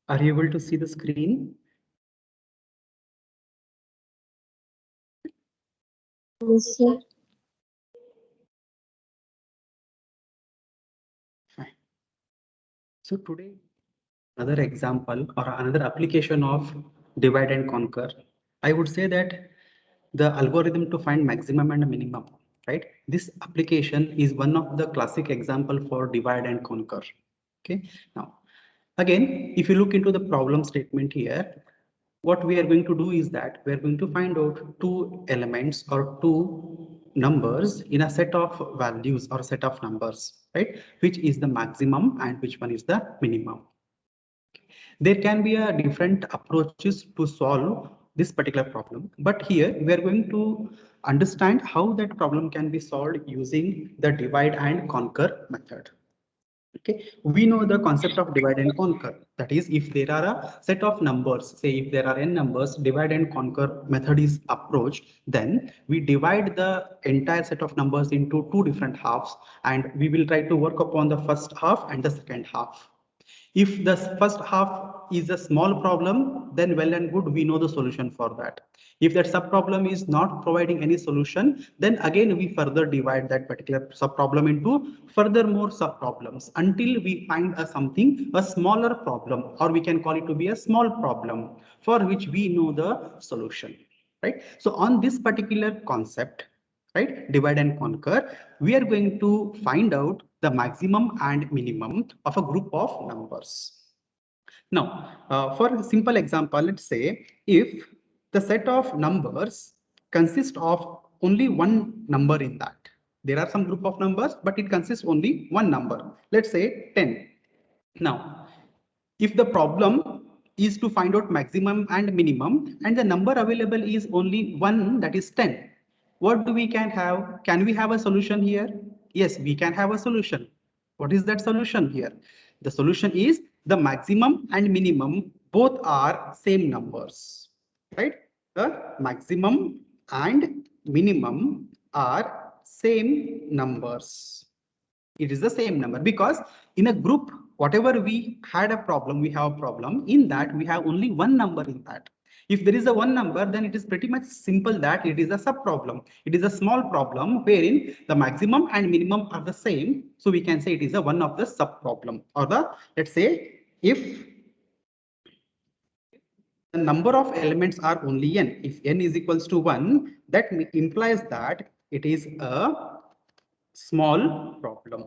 Are you able to see the screen? Yes, sir. Fine. So today, another example or another application of divide and conquer. I would say that the algorithm to find maximum and minimum, right? This application is one of the classic example for divide and conquer. Okay. Now, again, if you look into the problem statement here, what we are going to do is that we are going to find out two elements or two numbers in a set of values or set of numbers, right? Which is the maximum and which one is the minimum. There can be a different approaches to solve this particular problem, but here we are going to understand how that problem can be solved using the divide and conquer method. Okay, we know the concept of divide and conquer. That is, if there are a set of numbers, say if there are n numbers, divide and conquer method is approached, then we divide the entire set of numbers into two different halves, and we will try to work upon the first half and the second half. If the first half is a small problem, then well and good, we know the solution for that. If that sub problem is not providing any solution, then again we further divide that particular sub problem into further more sub problems until we find a smaller problem, or we can call it to be a small problem for which we know the solution, right? So on this particular concept, right, divide and conquer, we are going to find out the maximum and minimum of a group of numbers. Now, for a simple example, let's say if the set of numbers consists of only one number in that. There are some group of numbers, but it consists only one number. Let's say 10. Now, if the problem is to find out maximum and minimum, and the number available is only one, that is 10, what do we can have? Can we have a solution here? Yes, we can have a solution. What is that solution here? The solution is the maximum and minimum both are same numbers, right? The maximum and minimum are same numbers. It is the same number because in a group, whatever we had a problem, we have a problem in that we have only one number in that. If there is a one number, then it is pretty much simple that it is a sub problem. It is a small problem wherein the maximum and minimum are the same. So we can say it is a one of the sub problem, or the, let's say, if the number of elements are only n, if n is equals to 1, that implies that it is a small problem.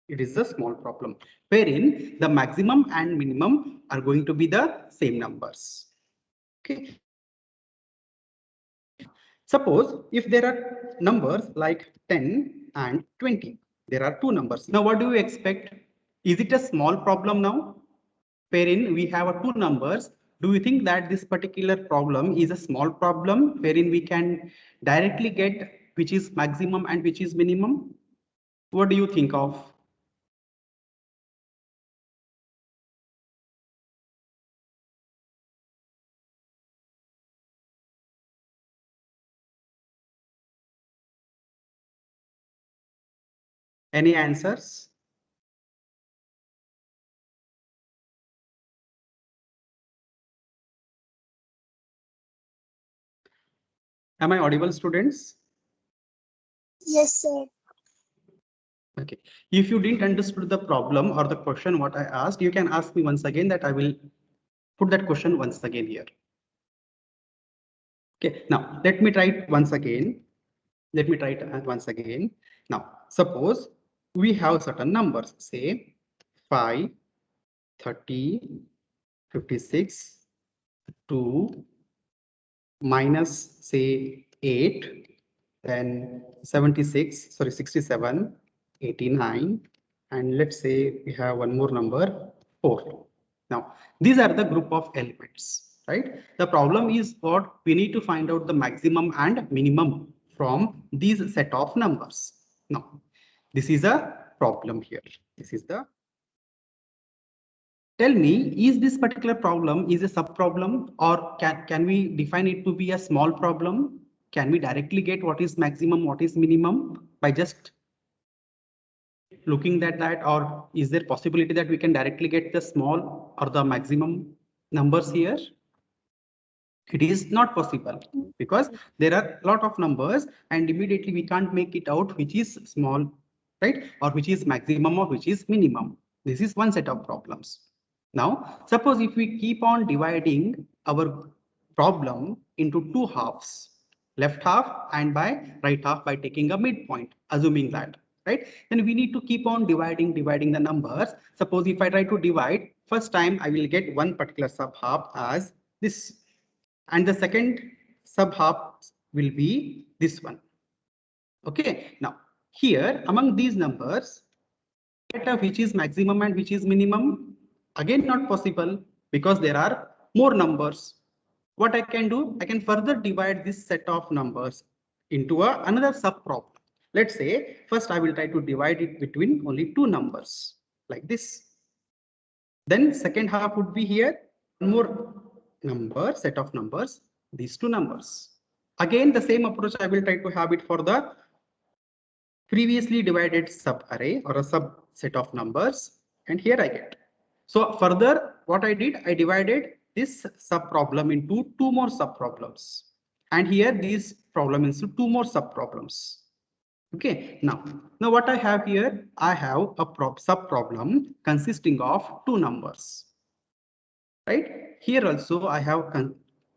It is a small problem wherein the maximum and minimum are going to be the same numbers. Okay. Suppose if there are numbers like 10 and 20, there are two numbers. Now, what do you expect? Is it a small problem now? Wherein we have two numbers. Do you think that this particular problem is a small problem wherein we can directly get which is maximum and which is minimum? What do you think of? Any answers? Am I audible, students? Yes, sir. Okay. If you didn't understood the problem or the question what I asked, you can ask me once again that I will put that question once again here. Okay. Now, let me try it once again. Let me try it once again. Now, suppose we have certain numbers, say 5, 30, 56, 2, minus say 8, then 76, sorry, 67, 89, and let's say we have one more number, 4. Now, these are the group of elements, right? The problem is what we need to find out the maximum and minimum from these set of numbers. Now, this is a problem here. This is the, tell me, is this particular problem is a sub problem, or can we define it to be a small problem? Can we directly get what is maximum, what is minimum by just looking at that, or is there possibility that we can directly get the small or the maximum numbers here? It is not possible because there are a lot of numbers and immediately we can't make it out which is small, right? Or which is maximum or which is minimum. This is one set of problems. Now, suppose if we keep on dividing our problem into two halves, left half and by right half by taking a midpoint, assuming that, right? Then we need to keep on dividing the numbers. Suppose if I try to divide, first time I will get one particular sub half as this, and the second sub half will be this one. Okay, now here among these numbers, which is maximum and which is minimum, again not possible because there are more numbers. What I can do, I can further divide this set of numbers into another sub problem. Let's say first I will try to divide it between only two numbers like this. Then second half would be here one more number, set of numbers, these two numbers. Again, the same approach I will try to have it for the previously divided sub array or a subset of numbers, and here I get. So further, what I did, I divided this sub problem into two more sub problems, and here these problem into two more sub problems. Okay, now what I have here, I have a sub problem consisting of two numbers. Right here also I have a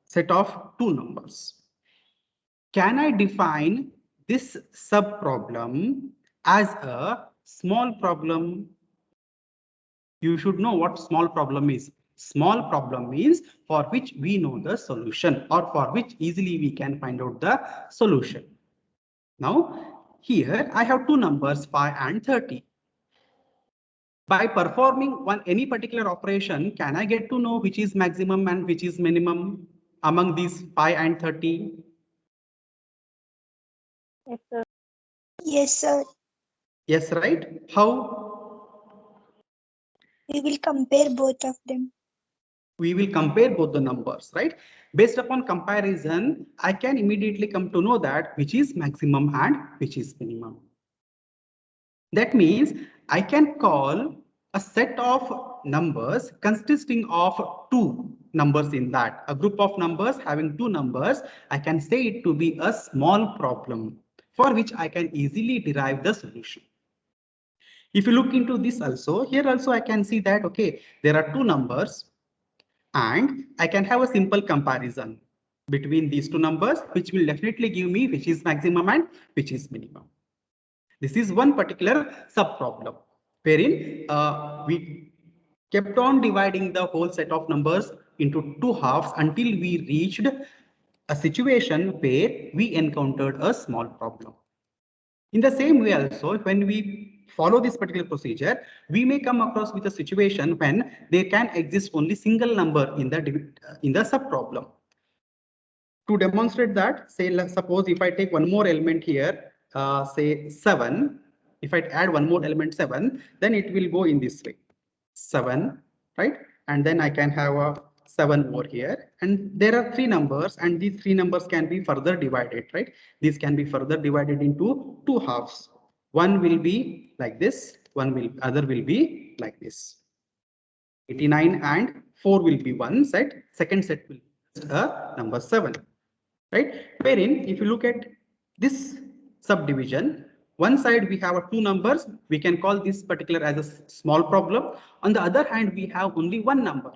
set of two numbers. Can I define this sub problem as a small problem? You should know what small problem is. Small problem means for which we know the solution or for which easily we can find out the solution. Now here I have two numbers 5 and 30. By performing any particular operation, can I get to know which is maximum and which is minimum among these 5 and 30? Yes, sir. Yes, sir. Yes, right? How? We will compare both of them. We will compare both the numbers, right? Based upon comparison, I can immediately come to know that which is maximum and which is minimum. That means I can call a set of numbers consisting of two numbers in that. A group of numbers having two numbers, I can say it to be a small problem for which I can easily derive the solution. If you look into this also, here also I can see that, okay, there are two numbers and I can have a simple comparison between these two numbers, which will definitely give me which is maximum and which is minimum. This is one particular sub problem wherein we kept on dividing the whole set of numbers into two halves until we reached a situation where we encountered a small problem. In the same way also, when we follow this particular procedure, we may come across with a situation when there can exist only single number in the sub problem. To demonstrate that, say suppose if I take one more element here, say 7, if I add one more element 7, then it will go in this way 7, right? And then I can have a 7 over here, and there are three numbers, and these three numbers can be further divided, right? These can be further divided into two halves. One will be like this, other will be like this. 89 and 4 will be one set, second set will be number 7. Right? Wherein, if you look at this subdivision, one side we have two numbers, we can call this particular as a small problem. On the other hand, we have only one number.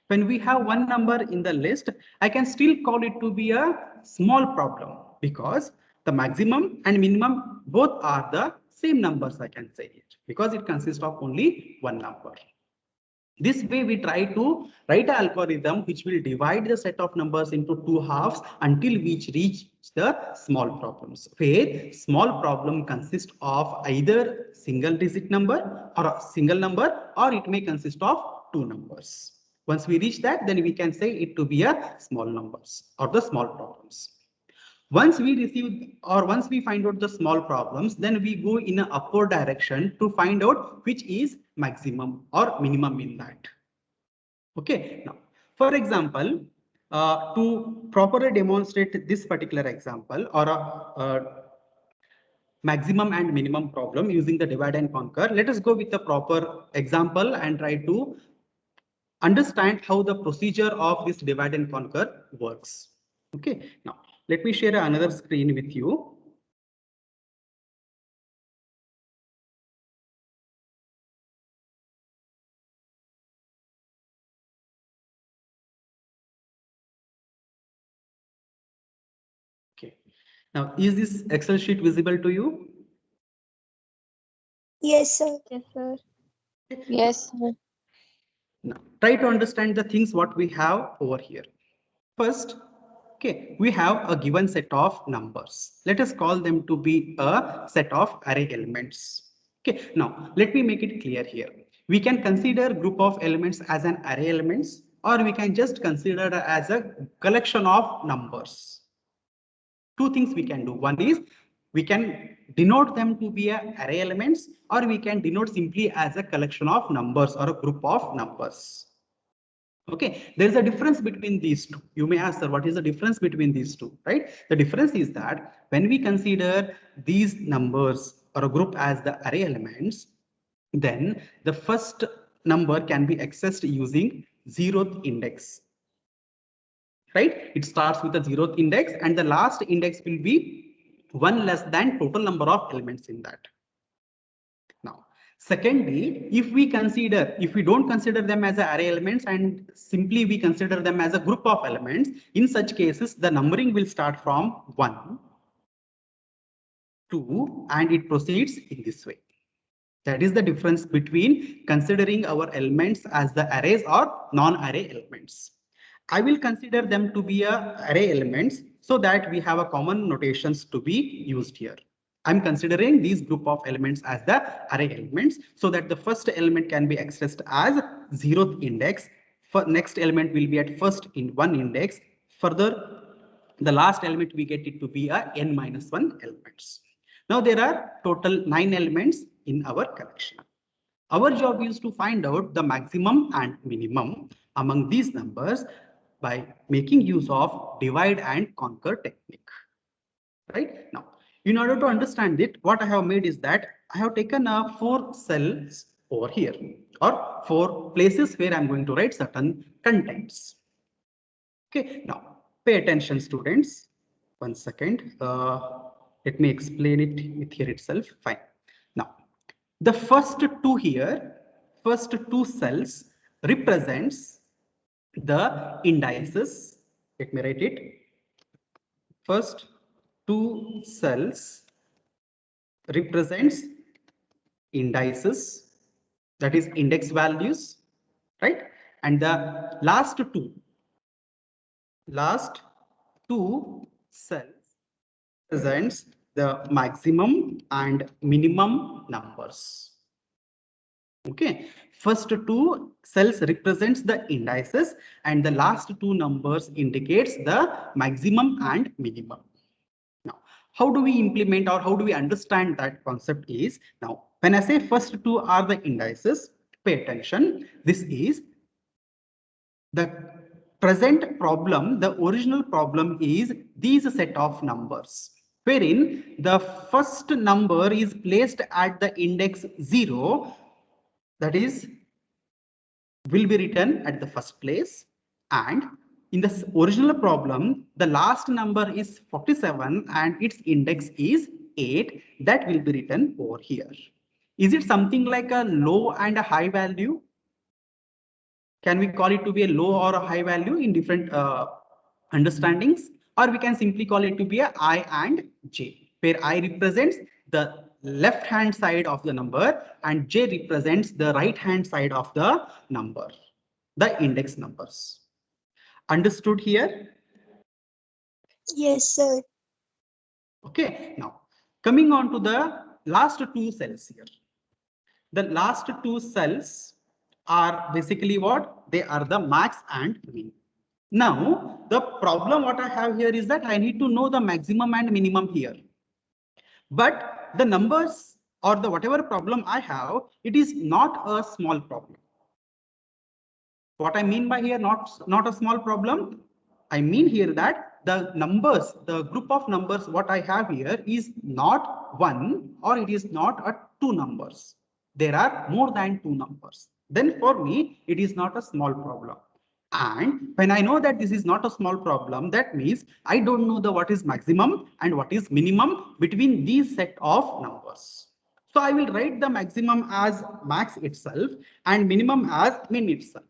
When we have one number in the list, I can still call it to be a small problem because the maximum and minimum both are the same numbers, I can say it, because it consists of only one number. This way we try to write an algorithm which will divide the set of numbers into two halves until we reach the small problems, where small problem consists of either single digit number or a single number, or it may consist of two numbers. Once we reach that, then we can say it to be a small numbers or the small problems. Once we receive or once we find out the small problems, then we go in an upward direction to find out which is maximum or minimum in that. Okay, now for example, to properly demonstrate this particular example or maximum and minimum problem using the divide and conquer. Let us go with the proper example and try to understand how the procedure of this divide and conquer works. Okay, now let me share another screen with you. Okay, now is this Excel sheet visible to you? Yes, sir. Yes, sir. Yes, sir. Now try to understand the things what we have over here. First, okay, we have a given set of numbers. Let us call them to be a set of array elements. Okay, now let me make it clear here. We can consider group of elements as an array elements, or we can just consider as a collection of numbers. Two things we can do. One is we can denote them to be a array elements, or we can denote simply as a collection of numbers or a group of numbers. Okay, there is a difference between these two. You may ask, sir, what is the difference between these two, right? The difference is that when we consider these numbers or a group as the array elements, then the first number can be accessed using zeroth index, right? It starts with a zeroth index and the last index will be one less than total number of elements in that. Now, secondly, if we don't consider them as array elements and simply we consider them as a group of elements, in such cases, the numbering will start from 1, 2, and it proceeds in this way. That is the difference between considering our elements as the arrays or non-array elements. I will consider them to be array elements so that we have a common notations to be used here. I'm considering these group of elements as the array elements so that the first element can be accessed as zeroth index. For next element will be at first in one index. Further, the last element we get it to be a n-1 elements. Now there are total 9 elements in our collection. Our job is to find out the maximum and minimum among these numbers by making use of divide and conquer technique. Right now, in order to understand it, what I have made is that I have taken 4 cells over here or 4 places where I'm going to write certain contents. Okay, now pay attention, students. 1 second. Let me explain it with here itself. Fine. Now, the first two here, first two cells represents the indices. Let me write it. First two cells represents indices, that is index values, right? And the last two cells represents the maximum and minimum numbers. Okay, first two cells represents the indices and the last two numbers indicates the maximum and minimum. Now, how do we implement or how do we understand that concept is, now when I say first two are the indices, pay attention, this is the present problem. The original problem is these set of numbers wherein the first number is placed at the index 0, that is will be written at the first place, and in the original problem the last number is 47 and its index is 8, that will be written over here. Is it something like a low and a high value? Can we call it to be a low or a high value in different understandings, or we can simply call it to be a I and j, where I represents the left hand side of the number and j represents the right hand side of the number, the index numbers. Understood here? Yes, sir. Okay, now coming on to the last two cells here. The last two cells are basically what? They are the max and min. Now, the problem what I have here is that I need to know the maximum and minimum here. But the numbers or the whatever problem I have, it is not a small problem. What I mean by here, not a small problem, I mean here that the numbers, the group of numbers what I have here is not 1 or it is not a 2 numbers. There are more than 2 numbers. Then for me, it is not a small problem. And when I know that this is not a small problem, that means I don't know the what is maximum and what is minimum between these set of numbers. So I will write the maximum as max itself and minimum as min itself.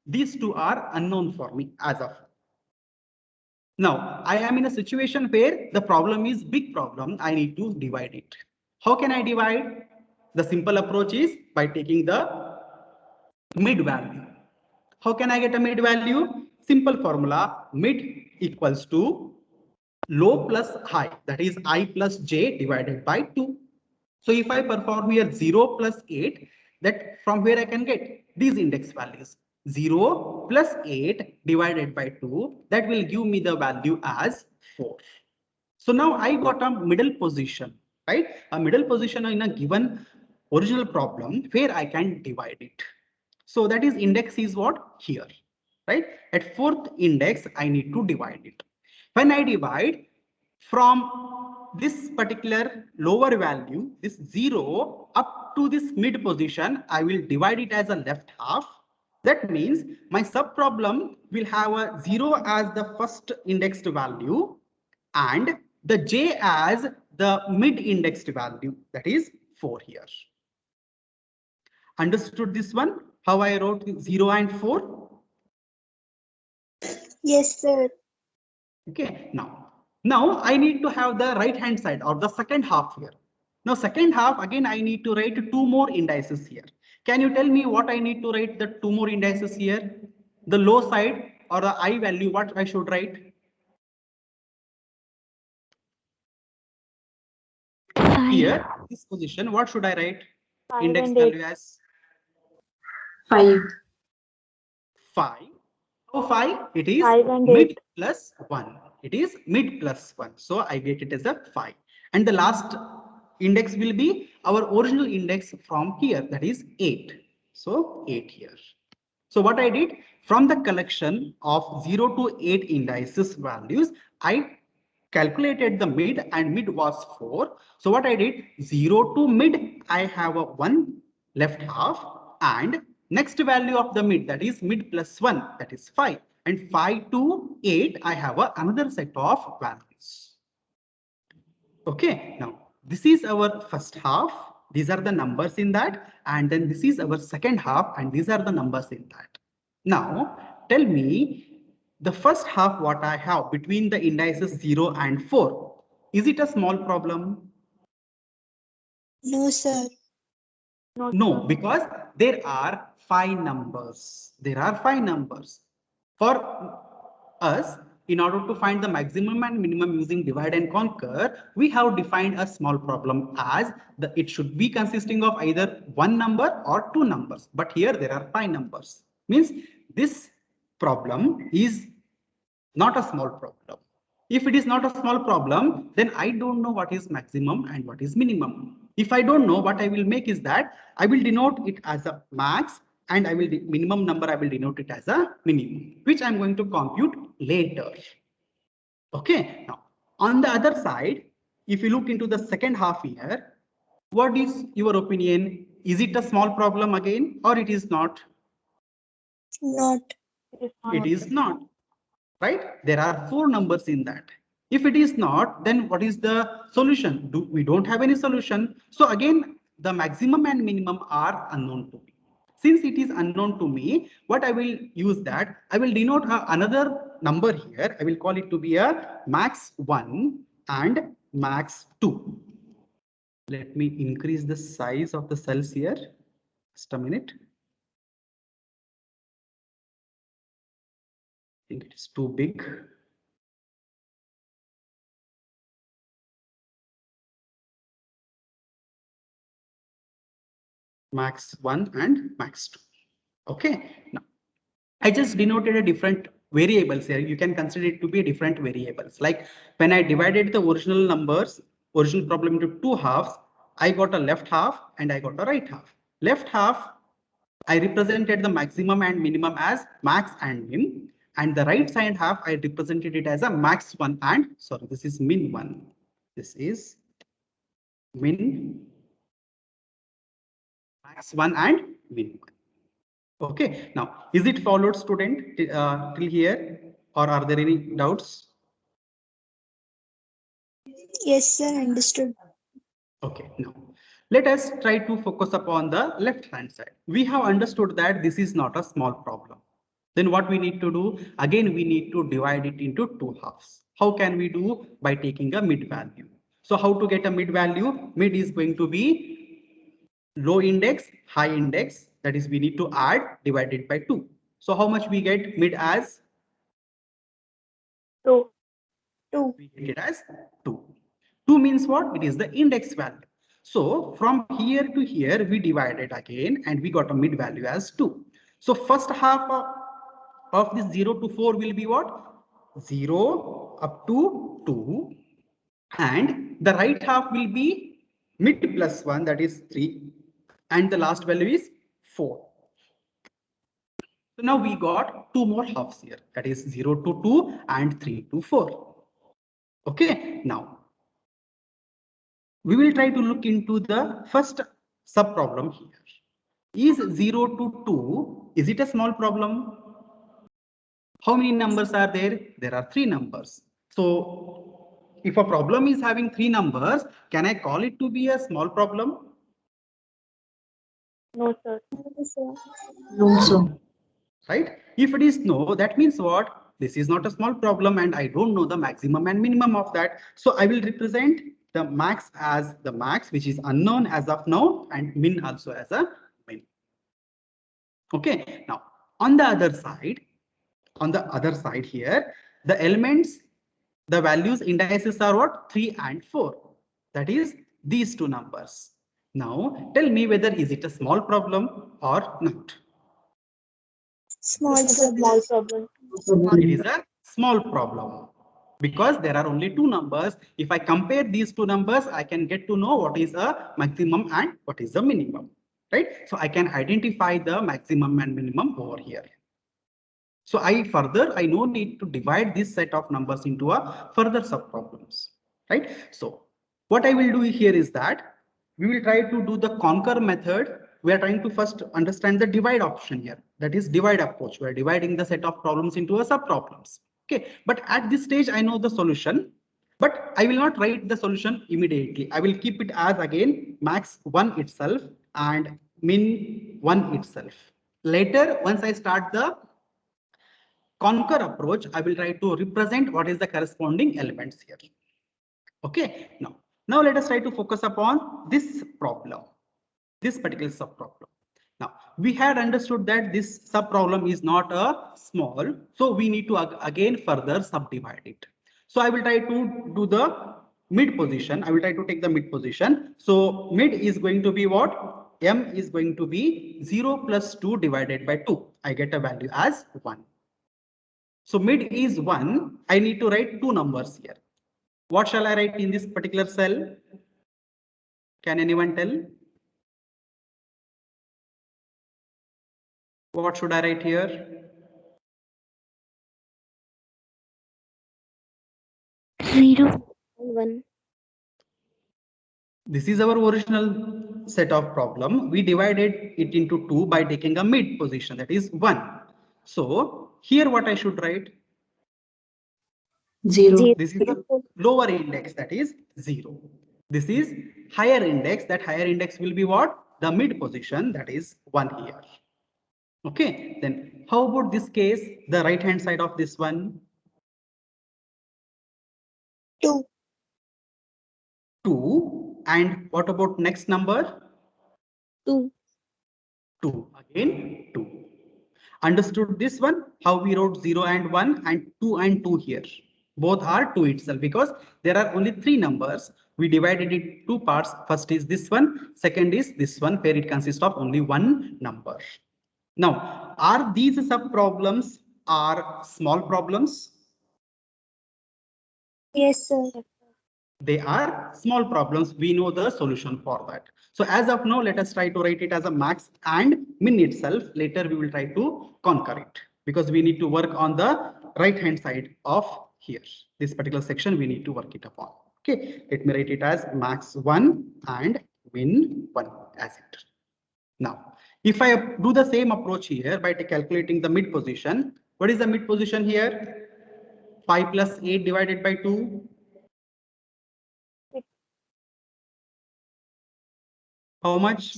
These two are unknown for me as of now. I am in a situation where the problem is big problem. I need to divide it. How can I divide? The simple approach is by taking the mid value. How can I get a mid value? Simple formula, mid equals to low plus high, that is I plus j divided by 2. So if I perform here 0 plus 8, that from where I can get these index values. 0 plus 8 divided by 2, that will give me the value as 4. So now I got a middle position, right? A middle position in a given original problem where I can divide it. So that is index is what? Here, right? At fourth index, I need to divide it. When I divide from this particular lower value, this 0 up to this mid position, I will divide it as a left half. That means my sub problem will have a 0 as the first indexed value and the j as the mid indexed value, that is 4 here. Understood this one? How I wrote 0 and 4? Yes, sir. Okay, now I need to have the right hand side or the second half here. Now second half, again I need to write 2 more indices here. Can you tell me what I need to write the 2 more indices here? The low side or the I value, what I should write? Here, this position, what should I write? 5 Index and 8. value as 5. 5. So 5, it is 5 and mid 8. plus 1. It is mid plus 1. So I get it as a 5. And the last index will be our original index from here, that is 8. So 8 here. So what I did, from the collection of 0 to 8 indices values, I calculated the mid and mid was 4. So what I did, 0 to mid, I have a 1 left half, and next value of the mid, that is mid plus 1, that is 5. And 5 to 8, I have another set of values. Okay, now this is our first half. These are the numbers in that. And then this is our second half, and these are the numbers in that. Now, tell me the first half what I have between the indices 0 and 4. Is it a small problem? No, sir. No, because there are 5 numbers. There are 5 numbers. For us, in order to find the maximum and minimum using divide and conquer, we have defined a small problem as it should be consisting of either 1 number or 2 numbers. But here there are 5 numbers. Means this problem is not a small problem. If it is not a small problem, then I don't know what is maximum and what is minimum. If I don't know, what I will make is that I will denote it as a max and I will minimum number, I will denote it as a minimum, which I'm going to compute later. Okay, now on the other side, if you look into the second half here, what is your opinion? Is it a small problem again or it is not? Not. It is not. Right? There are 4 numbers in that. If it is not, then what is the solution? We don't have any solution. So again, the maximum and minimum are unknown to me. Since it is unknown to me, what I will use that, I will denote another number here. I will call it to be a max 1 and max 2. Let me increase the size of the cells here. Just a minute. I think it is too big. Max 1 and max 2. Okay, now I just denoted a different variables here. You can consider it to be different variables. Like when I divided the original numbers, original problem into 2 halves, I got a left half and I got a right half. Left half, I represented the maximum and minimum as max and min. and the right side half I represented it as a max 1 and sorry, this is min 1. This is min max 1 and min 1. Okay, now is it followed, student, till here, or are there any doubts? Yes, sir. Understood. Okay, now let us try to focus upon the left hand side. We have understood that this is not a small problem. Then what we need to do? Again, we need to divide it into two halves. How can we do? By taking a mid value. So how to get a mid value? Mid is going to be low index, high index. That is, we need to add divided by 2. So how much we get mid as? 2. 2. We get it as 2. 2 means what? It is the index value. So from here to here, we divided again and we got a mid value as 2. So first half of this 0 to 4 will be what? 0 up to 2. And the right half will be mid plus 1, that is 3. And the last value is 4. So now we got two more halves here, that is 0 to 2 and 3 to 4. Okay, now we will try to look into the first sub problem here. Is 0 to 2, is it a small problem? How many numbers are there? There are 3 numbers. So if a problem is having 3 numbers, can I call it to be a small problem? No, sir. No, sir. Right? If it is no, that means what? This is not a small problem and I don't know the maximum and minimum of that. So I will represent the max as the max, which is unknown as of now, and min also as a min. Okay, now on the other side here, the elements, the values indices are what? 3 and 4. That is these two numbers. Now tell me whether is it a small problem or not. Small It's a problem. small problem. It is a small problem because there are only 2 numbers. If I compare these 2 numbers, I can get to know what is a maximum and what is the minimum, right? So I can identify the maximum and minimum over here. So I no need to divide this set of numbers into a further subproblems, right? So what I will do here is that we will try to do the conquer method. We are trying to first understand the divide option here. That is divide approach. We are dividing the set of problems into a subproblems. Okay, but at this stage, I know the solution, but I will not write the solution immediately. I will keep it as again max 1 itself and min 1 itself. Later, once I start the conquer approach, I will try to represent what is the corresponding elements here. Okay, now let us try to focus upon this problem, this particular subproblem. Now we had understood that this subproblem is not a small, so we need to again further subdivide it. So I will try to do the mid position. I will try to take the mid position. So mid is going to be what? M is going to be 0 plus 2 divided by 2. I get a value as 1. So mid is 1. I need to write 2 numbers here. What shall I write in this particular cell? Can anyone tell? What should I write here? 0 and 1. This is our original set of problem. We divided it into 2 by taking a mid position, that is 1. So here what I should write? 0. This is the lower index, that is 0. This is higher index. That higher index will be what? The mid position, that is 1 here. Okay, then how about this case, the right hand side of this one? 2. 2. And what about next number? 2. 2. Again 2. Understood this one? How we wrote 0 and 1 and 2 and 2 here. Both are 2 itself because there are only 3 numbers. We divided it in 2 parts. First is this one. Second is this one where it consists of only 1 number. Now, are these sub-problems are small problems? Yes, sir. They are small problems. We know the solution for that. So as of now, let us try to write it as a max and min itself. Later, we will try to conquer it. because we need to work on the right hand side of here. This particular section we need to work it upon. Okay, let me write it as max 1 and min 1 as it. Now, if I do the same approach here by calculating the mid position, what is the mid position here? 5 plus 8 divided by 2. How much?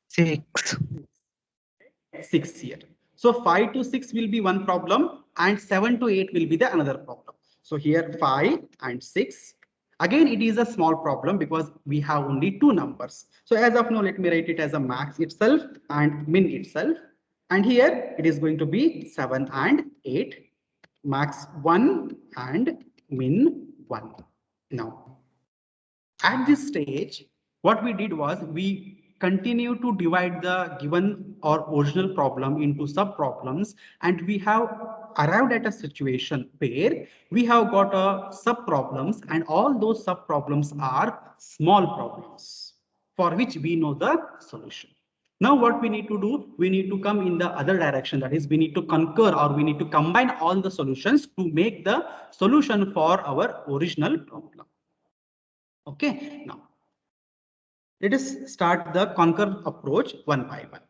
6. 6 here. So 5 to 6 will be one problem and 7 to 8 will be the another problem. So here 5 and 6. Again, it is a small problem because we have only two numbers. So as of now, let me write it as a max itself and min itself. And here it is going to be 7 and 8, max 1 and min 1. Now, at this stage, what we did was we continue to divide the given or original problem into sub problems, and we have arrived at a situation where we have got a sub problems, and all those sub problems are small problems for which we know the solution. Now what we need to do, we need to come in the other direction, that is we need to concur or we need to combine all the solutions to make the solution for our original problem. Okay, now let us start the conquer approach one by one.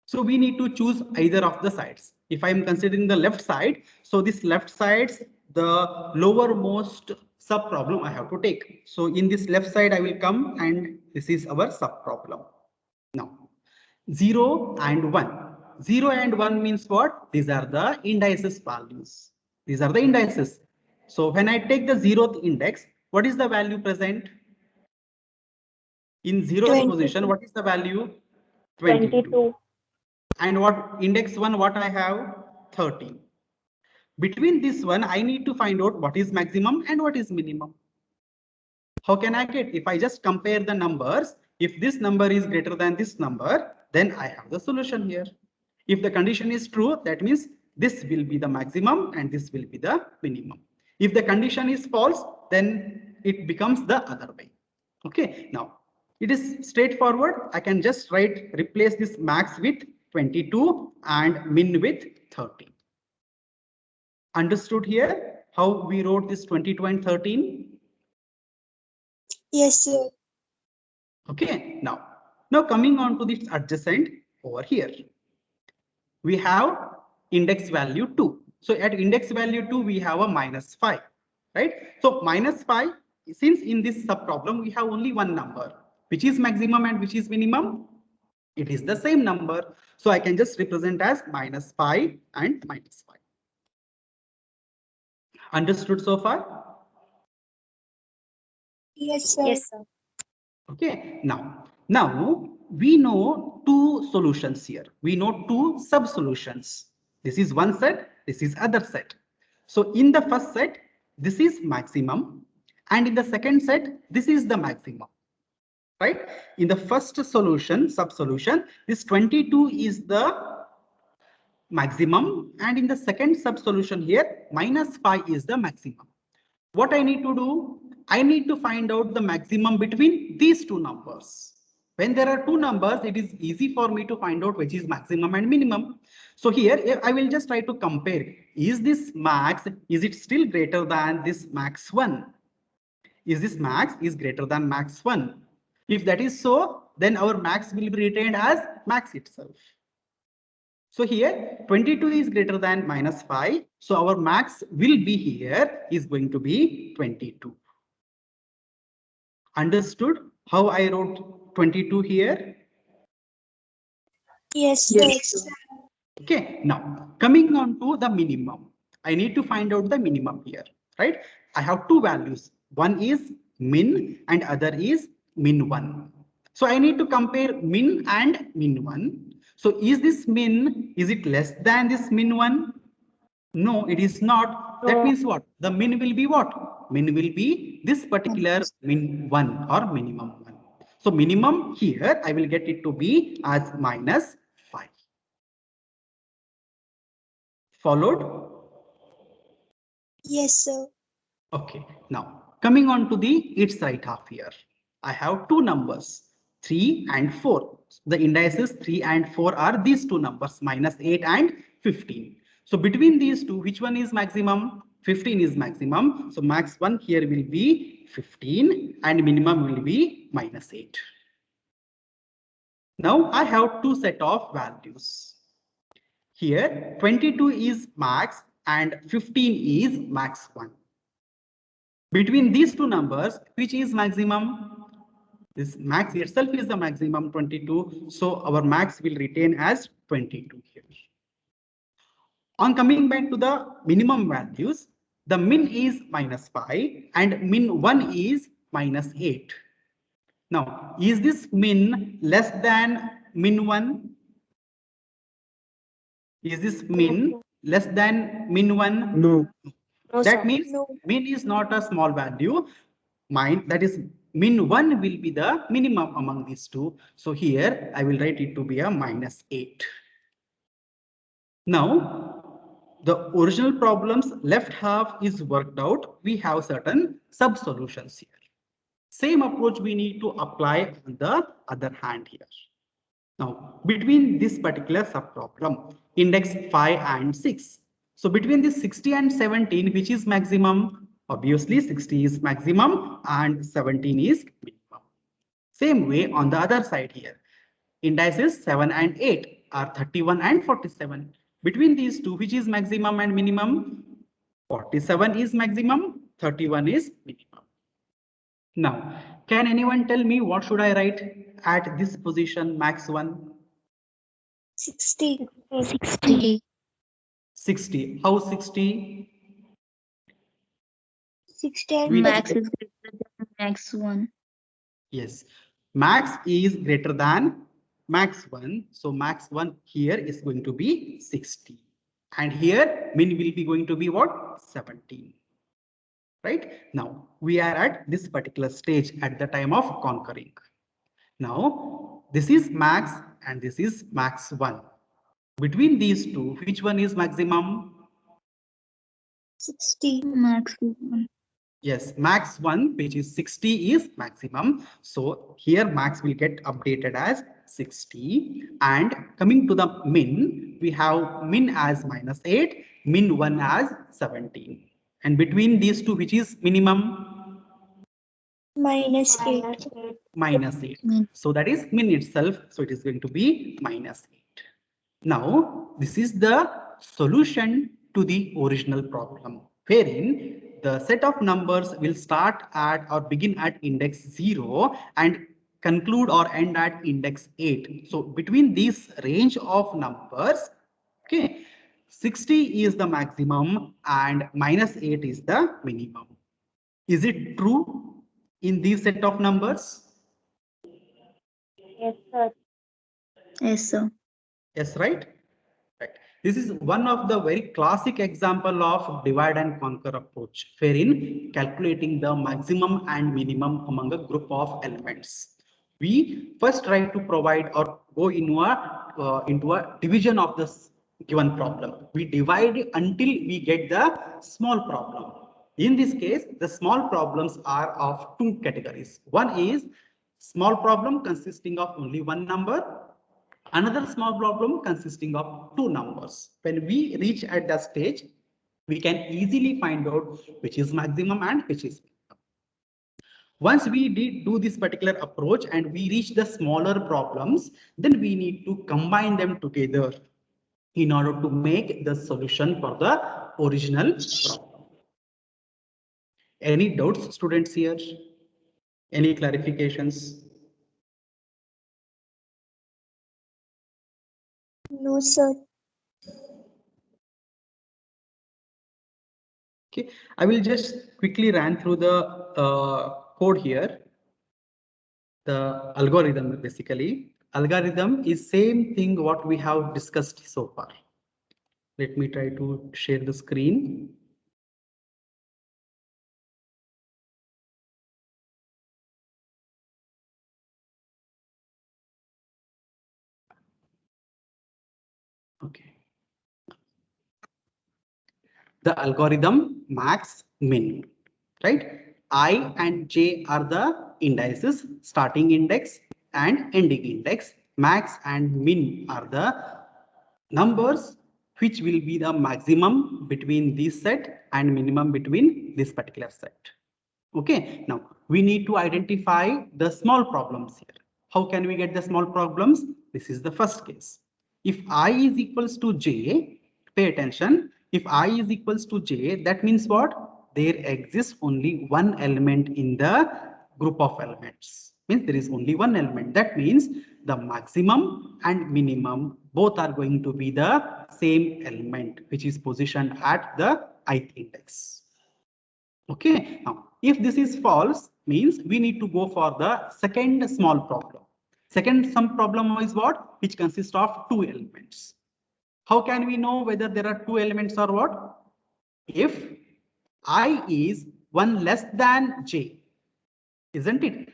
So we need to choose either of the sides. If I am considering the left side, so this left side's the lowermost sub problem I have to take. So in this left side, I will come and this is our sub problem. Now 0 and 1. 0 and 1 means what? These are the indices values. These are the indices. So when I take the 0th index, what is the value present? In 0th position, what is the value? 22. And what index 1, what I have? 13. Between this one, I need to find out what is maximum and what is minimum. How can I get? If I just compare the numbers, if this number is greater than this number, then I have the solution here. If the condition is true, that means this will be the maximum and this will be the minimum. If the condition is false, then it becomes the other way. Okay, now it is straightforward. I can just replace this max with 22 and min with 13. Understood here how we wrote this 22 and 13? Yes, sir. Okay, now coming on to this adjacent over here. We have index value 2. So at index value 2, we have a minus 5, right? So minus 5, since in this sub problem, we have only one number, which is maximum and which is minimum. It is the same number. So I can just represent as minus 5 and minus 5. Understood so far? Yes, sir. Yes, sir. Okay, now we know two solutions here. We know two sub solutions. This is one set, this is other set. So in the first set, this is maximum, and in the second set, this is the maximum. Right? In the first solution, sub solution, this 22 is the maximum, and in the second sub solution here, minus 5 is the maximum. What I need to do? I need to find out the maximum between these two numbers. When there are two numbers, it is easy for me to find out which is maximum and minimum. So here I will just try to compare. Is this max, is it still greater than this max 1? Is this max is greater than max 1? If that is so, then our max will be retained as max itself. So here 22 is greater than minus 5. So our max will be here is going to be 22. Understood how I wrote 22 here? Yes, sir. Okay, now coming on to the minimum. I need to find out the minimum here, right? I have two values. One is min and other is min 1. So I need to compare min and min 1. So is this min, is it less than this min 1? No, it is not. That means what? The min will be what? Min will be this particular min 1 or minimum 1. So minimum here, I will get it to be as minus 5. Followed? Yes, sir. Okay, now coming on to the its right half here. I have two numbers, 3 and 4. The indices 3 and 4 are these two numbers, minus 8 and 15. So between these two, which one is maximum? 15 is maximum. So max 1 here will be 15 and minimum will be -8. Now I have two set of values. Here 22 is max and 15 is max 1. Between these two numbers, which is maximum? This max itself is the maximum 22. So our max will retain as 22 here. On coming back to the minimum values, the min is -5 and min 1 is -8. Now, is this min less than min 1? Is this min less than min 1? No, That sir. means No. min is not a small value. That is min 1 will be the minimum among these two. So here I will write it to be a -8. Now, the original problem's left half is worked out. We have certain sub-solutions here. Same approach we need to apply on the other hand here. Now, between this particular sub-problem, index 5 and 6. So between this 60 and 17, which is maximum? Obviously, 60 is maximum and 17 is minimum. Same way on the other side here. Indices 7 and 8 are 31 and 47. Between these two, which is maximum and minimum? 47 is maximum, 31 is minimum. Now, can anyone tell me what should I write at this position, max 1? 60. 60. 60. How 60? 60 and Max is greater than max 1. Yes, max is greater than max 1. So max 1 here is going to be 60. And here min will be going to be what? 17. Right? Now we are at this particular stage at the time of conquering. Now this is max and this is max 1. Between these two, which one is maximum? 60. Max 1. Yes, max 1, which is 60, is maximum. So here max will get updated as 60. And coming to the min, we have min as -8, min 1 as 17. And between these two, which is minimum? -8. -8. So that is min itself. So it is going to be -8. Now, this is the solution to the original problem, wherein the set of numbers will start at or begin at index 0 and conclude or end at index 8. So between this range of numbers, okay, 60 is the maximum and -8 is the minimum. Is it true in this set of numbers? Yes, sir. Yes, sir. Yes, right? Right. This is one of the very classic example of divide and conquer approach, wherein calculating the maximum and minimum among a group of elements. We first try to provide or go into a division of this given problem. We divide until we get the small problem. In this case, the small problems are of two categories. One is small problem consisting of only one number. Another small problem consisting of two numbers. When we reach at that stage, we can easily find out which is maximum and which is minimum. Once we do this particular approach and we reach the smaller problems, then we need to combine them together in order to make the solution for the original problem. Any doubts, students, here? Any clarifications? No, sir. Okay, I will just quickly run through the code here. The algorithm, basically. Algorithm is same thing what we have discussed so far. Let me try to share the screen. Okay. The algorithm max min, right? I and j are the indices, starting index and ending index. Max and min are the numbers which will be the maximum between this set and minimum between this particular set. Okay, now we need to identify the small problems here. How can we get the small problems? This is the first case. If I is equals to j, pay attention. If I is equals to j, that means what? There exists only one element in the group of elements. Means there is only one element. That means the maximum and minimum both are going to be the same element, which is positioned at the ith index. Okay, now if this is false, means we need to go for the second small problem. Second some problem is what? Which consists of two elements. How can we know whether there are two elements or what? If I is 1 less than j, isn't it?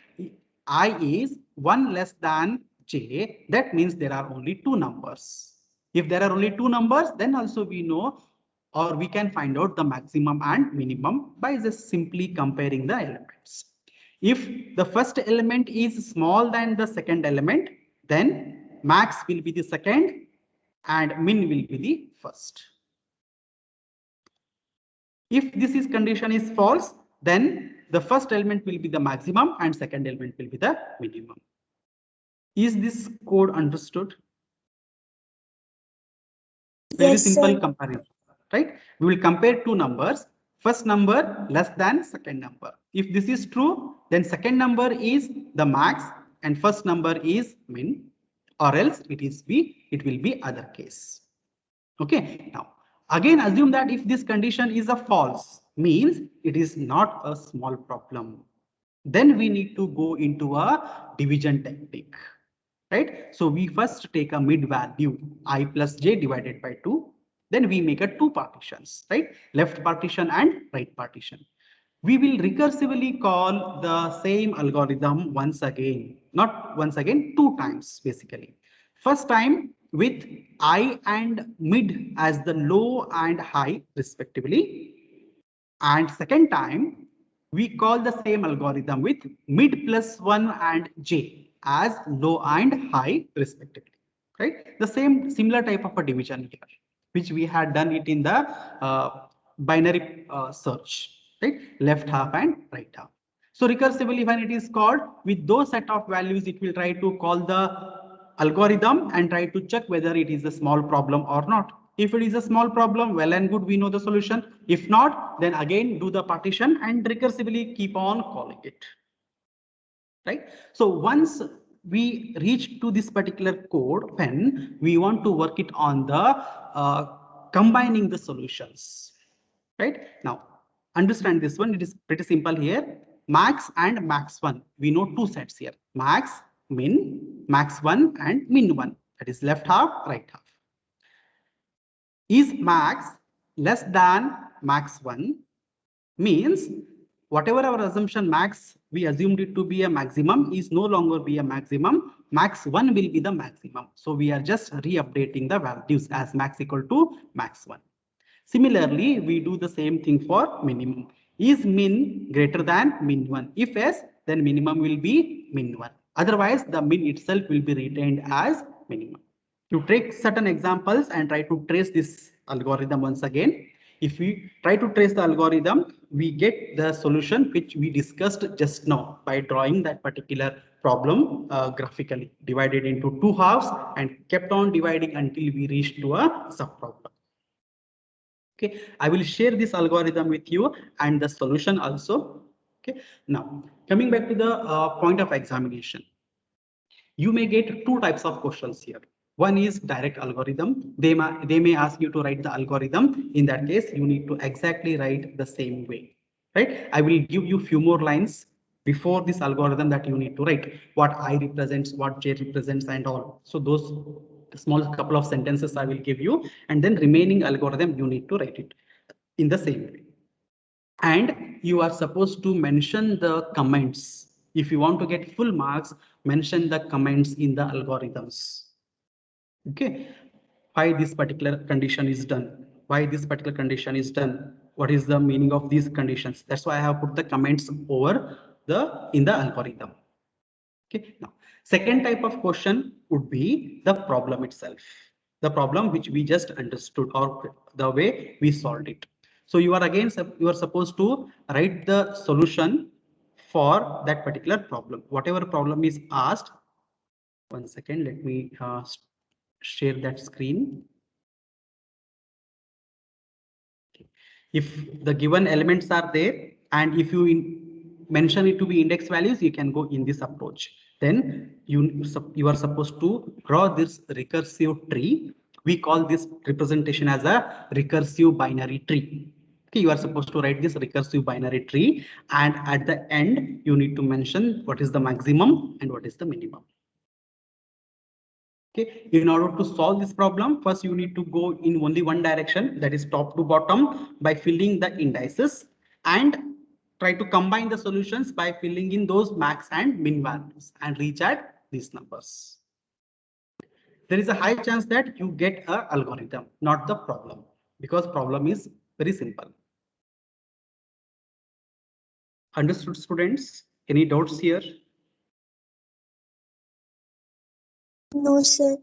I is 1 less than j, that means there are only two numbers. If there are only two numbers, then also we know, or we can find out the maximum and minimum by just simply comparing the elements. If the first element is small than the second element, then max will be the second and min will be the first. If this is condition is false, then the first element will be the maximum and second element will be the minimum. Is this code understood? Very Yes, simple sir. comparison, right? We will compare two numbers. First number less than second number. If this is true, then second number is the max and first number is min, or else it will be other case. Okay, now again assume that if this condition is a false, means it is not a small problem. Then we need to go into a division technique, right? So we first take a mid value I plus j divided by 2. Then we make a two partitions, right? Left partition and right partition. We will recursively call the same algorithm once again, not once again, two times basically. First time with I and mid as the low and high respectively. And second time, we call the same algorithm with mid plus 1 and j as low and high respectively. Right? The same similar type of a division here, which we had done it in the binary search, right? Left half and right half. So recursively, when it is called with those set of values, it will try to call the algorithm and try to check whether it is a small problem or not. If it is a small problem, well and good, we know the solution. If not, then again do the partition and recursively keep on calling it. Right? So once we reach to this particular code, when we want to work it on the combining the solutions. Right? Now, understand this one. It is pretty simple here. Max and max 1. We know two sets here. Max, min, max 1 and min 1. That is left half, right half. Is max less than max 1 means whatever our assumption max, we assumed it to be a maximum, is no longer be a maximum. Max 1 will be the maximum. So we are just re-updating the values as max equal to max 1. Similarly, we do the same thing for minimum. Is min greater than min 1? If yes, then minimum will be min 1. Otherwise, the min itself will be retained as minimum. To take certain examples and try to trace this algorithm once again. If we try to trace the algorithm, we get the solution which we discussed just now by drawing that particular problem graphically, divided into two halves and kept on dividing until we reach to a subproblem. Okay, I will share this algorithm with you and the solution also. Okay, now coming back to the point of examination, you may get two types of questions here. One is direct algorithm. They may ask you to write the algorithm. In that case, you need to exactly write the same way, right? I will give you few more lines before this algorithm that you need to write. What I represents, what J represents, and all. So those small couple of sentences I will give you, and then remaining algorithm you need to write it in the same way. And you are supposed to mention the comments. If you want to get full marks, mention the comments in the algorithms. Okay, why this particular condition is done, why this particular condition is done, what is the meaning of these conditions. That's why I have put the comments over in the algorithm. Okay, now second type of question would be the problem itself. the problem which we just understood or the way we solved it. So you are again, you are supposed to write the solution for that particular problem. Whatever problem is asked. One second, let me share that screen. If the given elements are there and if you mention it to be index values, you can go in this approach. Then you are supposed to draw this recursive tree. We call this representation as a recursive binary tree. Okay, you are supposed to write this recursive binary tree, and at the end you need to mention what is the maximum and what is the minimum. Okay, in order to solve this problem, first you need to go in only one direction, that is top to bottom, by filling the indices, and try to combine the solutions by filling in those max and min values and reach at these numbers. There is a high chance that you get a algorithm, not the problem, because problem is very simple. Understood, students? Any doubts here? No, sir.